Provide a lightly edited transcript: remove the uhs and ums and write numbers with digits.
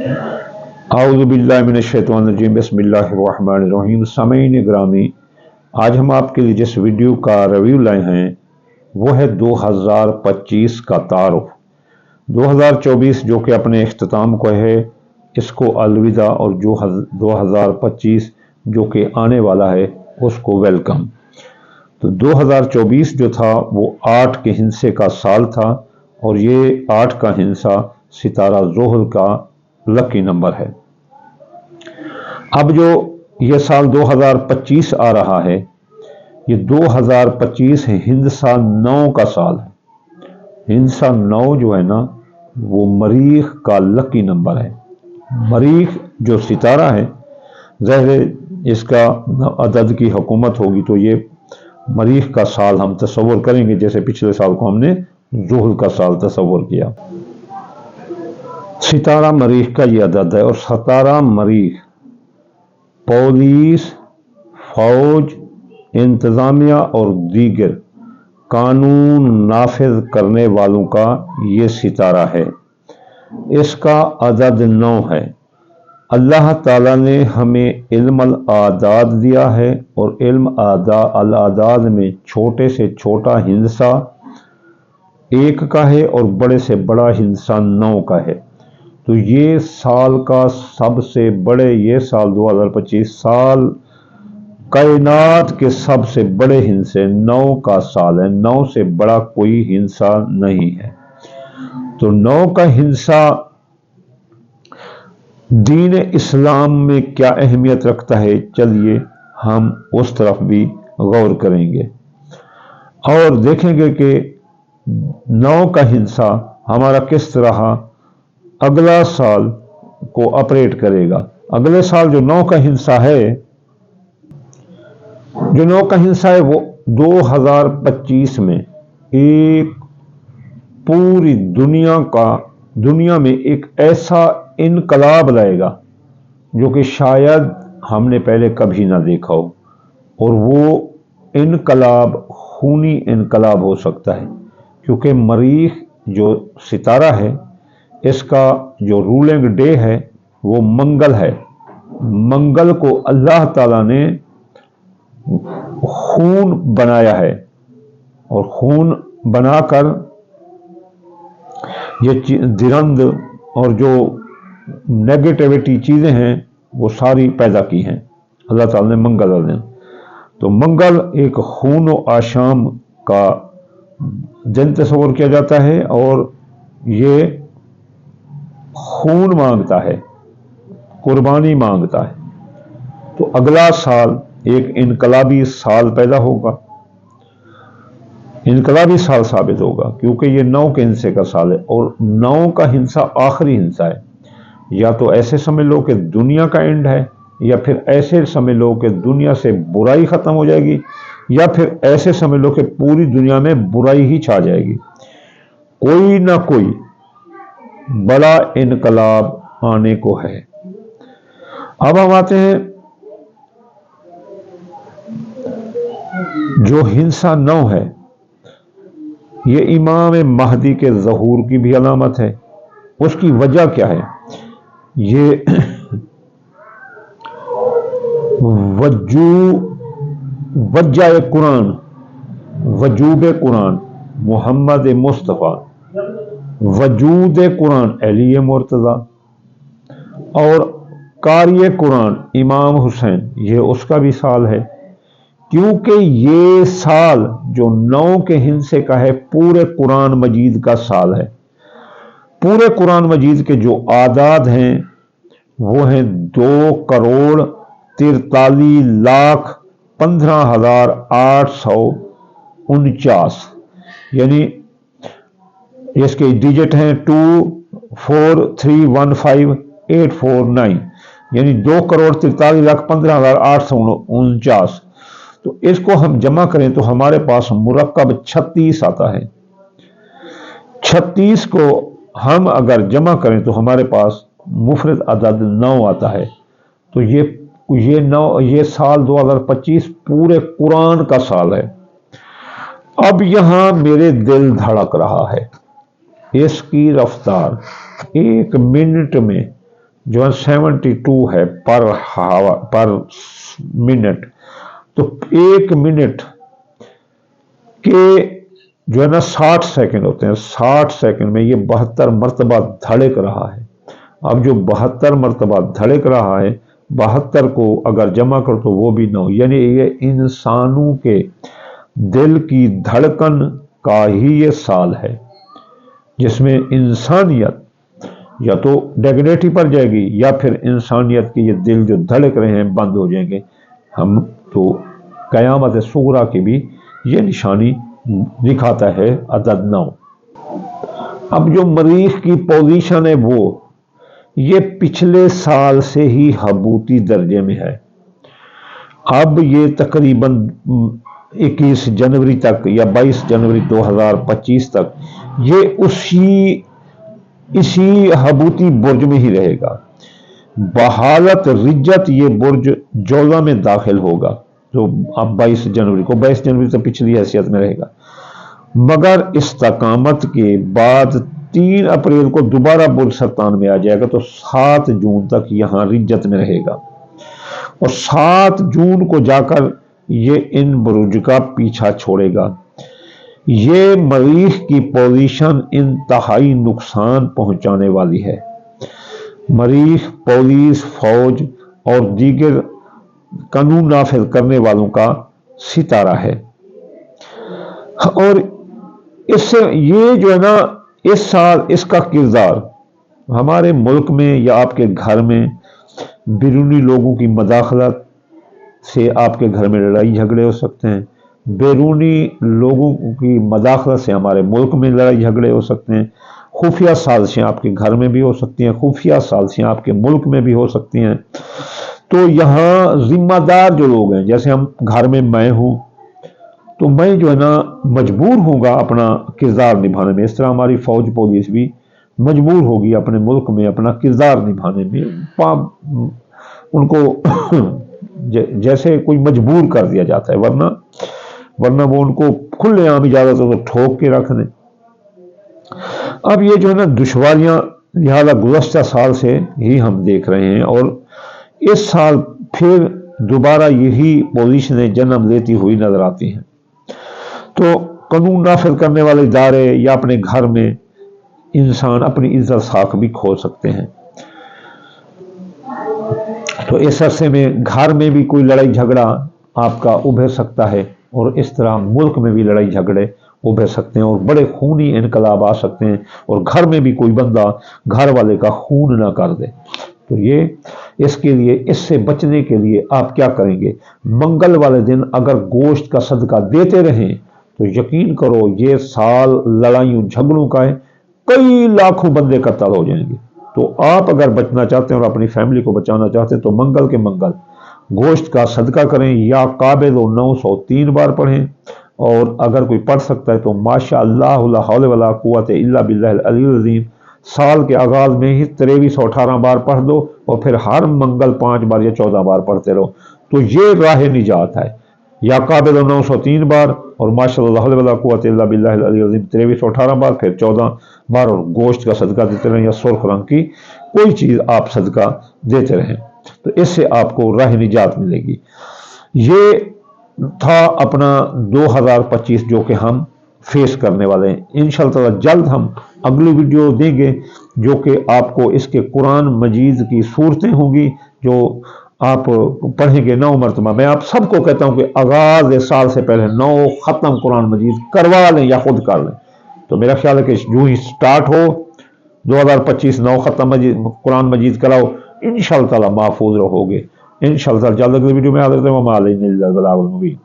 اعوذ باللہ من الشیطان الرجیم بسم اللہ الرحمن الرحیم۔ سامعین گرامی، آج ہم آپ کے لیے جس ویڈیو کا ریویو لائے ہیں وہ ہے 2025 کا تعارف۔ 2024 جو کہ اپنے اختتام کو ہے، اس کو الوداع، اور جو 2025 جو کہ آنے والا ہے اس کو ویلکم۔ تو 2024 جو تھا وہ 8 کے ہندسے کا سال تھا، اور یہ 8 کا ہندسہ ستارہ زحل کا لکی نمبر ہے۔ اب جو یہ سال 2025 آ رہا ہے، یہ 2025 ہندسہ 9 کا سال ہے۔ ہندسہ 9 جو ہے نا، وہ مریخ کا لکی نمبر ہے۔ مریخ جو ستارہ ہے، ظاہر اس کا عدد کی حکومت ہوگی تو یہ مریخ کا سال ہم تصور کریں گے، جیسے پچھلے سال کو ہم نے زحل کا سال تصور کیا۔ ستارہ مریخ کا یہ عدد ہے، اور ستارہ مریخ پولیس، فوج، انتظامیہ اور دیگر قانون نافذ کرنے والوں کا یہ ستارہ ہے۔ اس کا عدد 9 ہے۔ اللہ تعالیٰ نے ہمیں علم الاعداد دیا ہے، اور علم الاعداد میں چھوٹے سے چھوٹا ہندسہ 1 کا ہے، اور بڑے سے بڑا ہندسہ 9 کا ہے۔ تو یہ سال کا سب سے بڑے، یہ سال 2025 سال کائنات کے سب سے بڑے ہندسے 9 کا سال ہے۔ 9 سے بڑا کوئی ہندسہ نہیں ہے۔ تو 9 کا ہندسہ دین اسلام میں کیا اہمیت رکھتا ہے، چلیے ہم اس طرف بھی غور کریں گے، اور دیکھیں گے کہ 9 کا ہندسہ ہمارا کس طرح اگلا سال کو آپریٹ کرے گا۔ اگلے سال جو 9 کا ہندسہ ہے، وہ 2025 میں ایک پوری دنیا میں ایک ایسا انقلاب لائے گا جو کہ شاید ہم نے پہلے کبھی نہ دیکھا ہو، اور وہ انقلاب خونی انقلاب ہو سکتا ہے، کیونکہ مریخ جو ستارہ ہے، اس کا جو رولنگ ڈے ہے وہ منگل ہے۔ منگل کو اللہ تعالیٰ نے خون بنایا ہے، اور خون بنا کر یہ درند اور جو نیگیٹیوٹی چیزیں ہیں وہ ساری پیدا کی ہیں اللہ تعالیٰ نے منگل نے۔ تو منگل ایک خون و آشام کا دن تصور کیا جاتا ہے، اور یہ خون مانگتا ہے، قربانی مانگتا ہے۔ تو اگلا سال ایک انقلابی سال پیدا ہوگا، انقلابی سال ثابت ہوگا، کیونکہ یہ 9 کے ہندسے کا سال ہے، اور 9 کا ہندسہ آخری ہندسہ ہے۔ یا تو ایسے سمجھ لو کہ دنیا کا اینڈ ہے، یا پھر ایسے سمجھ لو کہ دنیا سے برائی ختم ہو جائے گی، یا پھر ایسے سمجھ لو کہ پوری دنیا میں برائی ہی چھا جائے گی۔ کوئی نہ کوئی بڑا انقلاب آنے کو ہے۔ اب ہم آتے ہیں جو ہندسہ 9 ہے، یہ امام مہدی کے ظہور کی بھی علامت ہے۔ اس کی وجہ کیا ہے؟ یہ وجہ قرآن، وجوب قرآن محمد مصطفیٰ، وجود قرآن علی مرتضیٰ، اور قاری قرآن امام حسین، یہ اس کا بھی سال ہے، کیونکہ یہ سال جو 9 کے ہندسے کا ہے پورے قرآن مجید کا سال ہے۔ پورے قرآن مجید کے جو اعداد ہیں وہ ہیں 2,43,15,849، یعنی اس کے ڈیجٹ ہیں 2,4,3,15,849، یعنی 2,43,15,849۔ تو اس کو ہم جمع کریں تو ہمارے پاس مرکب 36 آتا ہے۔ 36 کو ہم اگر جمع کریں تو ہمارے پاس مفرد عدد 9 آتا ہے۔ تو یہ سال 2025 پورے قرآن کا سال ہے۔ اب یہاں میرے دل دھڑک رہا ہے، اس کی رفتار 1 منٹ میں जो है 72 है पर मिनट। तो 1 मिनट के जो है ना 60 सेकंड होते हैं। 60 सेकंड में ये 72 मरतबा धड़क रहा है। अब जो 72 मरतबा धड़क रहा है, 72 को अगर जमा कर तो वो भी 9, यानी ये इंसानों के दिल की धड़कन का ही ये साल है, जिसमें इंसानियत या तो डेग्रेटी पर जाएगी या फिर इंसानियत के ये दिल जो धड़क रहे हैं बंद हो जाएंगे। हम तो क़यामत सुगरा की भी ये निशानी दिखाता है अदद 9। अब जो मरीख की पोजीशन है वो ये पिछले साल से ही हबूती दर्जे में है। अब ये तकरीबन 21 जनवरी तक या 22 जनवरी 2025 तक ये इसी हबूती बुर्ज में ही रहेगा। बहालत रिज्जत ये बुर्ज जोजा में दाखिल होगा, जो अब 22 जनवरी तक पिछली हैसियत में रहेगा। मगर इस्तकामत के बाद 3 अप्रैल को दोबारा बुर्ज सरतान में आ जाएगा, तो 7 जून तक यहां रिज्जत में रहेगा और 7 जून को जाकर ये इन बुर्ज का पीछा छोड़ेगा। ये मरीख की पोजीशन इंतहाई नुकसान पहुंचाने वाली है। मरीख पुलिस, फौज और दीगर कानून नाफिज करने वालों का सितारा है। और इससे ये जो है ना इस साल इसका किरदार हमारे मुल्क में या आपके घर में बैरूनी लोगों की मदाखलत से आपके घर में लड़ाई झगड़े हो सकते हैं। बैरूनी लोगों की मदाखलत से हमारे मुल्क में लड़ाई झगड़े हो सकते हैं। खुफिया साजिशें आपके घर में भी हो सकती हैं, खुफिया साजिशें आपके मुल्क में भी हो सकती हैं। तो यहाँ जिम्मेदार जो लोग हैं, जैसे हम घर में मैं हूँ, तो मैं जो है ना मजबूर होगा अपना किरदार निभाने में। इस तरह हमारी फौज पुलिस भी मजबूर होगी अपने मुल्क में अपना किरदार निभाने में। उनको जैसे कोई मजबूर कर दिया जाता है, वरना वो उनको खुलेआम इजाजत हो तो ठोक के रख दें। अब ये जो है ना दुश्वारियां लिहाजा गुज़श्ता साल से ही हम देख रहे हैं और इस साल फिर दोबारा यही पोजीशनें जन्म लेती हुई नजर आती हैं। तो कानून नाफिज करने वाले इदारे या अपने घर में इंसान अपनी इज्जत साख भी खो सकते हैं। तो इस अरसे में घर में भी कोई लड़ाई झगड़ा आपका उभर सकता है और इस तरह मुल्क में भी लड़ाई झगड़े उभर सकते हैं और बड़े खूनी इनकलाब आ सकते हैं और घर में भी कोई बंदा घर वाले का खून ना कर दे। तो ये इसके लिए, इससे बचने के लिए आप क्या करेंगे? मंगल वाले दिन अगर गोश्त का सदका देते रहें तो यकीन करो ये साल लड़ाइयों झगड़ों का है, कई लाखों बंदे कत्ल हो जाएंगे। तो आप अगर बचना चाहते हैं और अपनी फैमिली को बचाना चाहते हैं तो मंगल के मंगल गोश्त का सदका करें या काबे 903 बार पढ़ें। और अगर कोई पढ़ सकता है तो माशाअल्लाह ला हौला वला कुव्वता इल्ला बिल्लाहिल अलीयुल अज़ीम साल के आगाज में ही 2318 बार पढ़ दो और फिर हर मंगल 5 बार या 14 बार पढ़ते रहो। तो ये राह निजात है। या काबे 903 बार और माशाअल्लाह ला हौला वला कुव्वता इल्ला बिल्लाहिल अलीयुल अज़ीम 2318 बार, फिर 14 बार और गोश्त का सदका देते रहें या सुर्ख रंग की कोई चीज़ आप सदका देते रहें, तो इससे आपको राह निजात मिलेगी। ये था अपना 2025 जो कि हम फेस करने वाले हैं। इंशाअल्लाह जल्द हम अगली वीडियो देंगे जो कि आपको इसके कुरान मजीद की सूरतें होंगी जो आप पढ़ेंगे 9 मरतबा। मैं आप सबको कहता हूं कि आगाज साल से पहले 9 ख़त्म कुरान मजीद करवा लें या खुद कर लें। तो मेरा ख्याल है कि जो ही स्टार्ट हो 2025 9 ख़त्म कुरान मजीद कराओ, इंशाअल्लाह महफूज रहोगे। इंशाअल्लाह जल्द अगली वीडियो में हाजिर होंगे।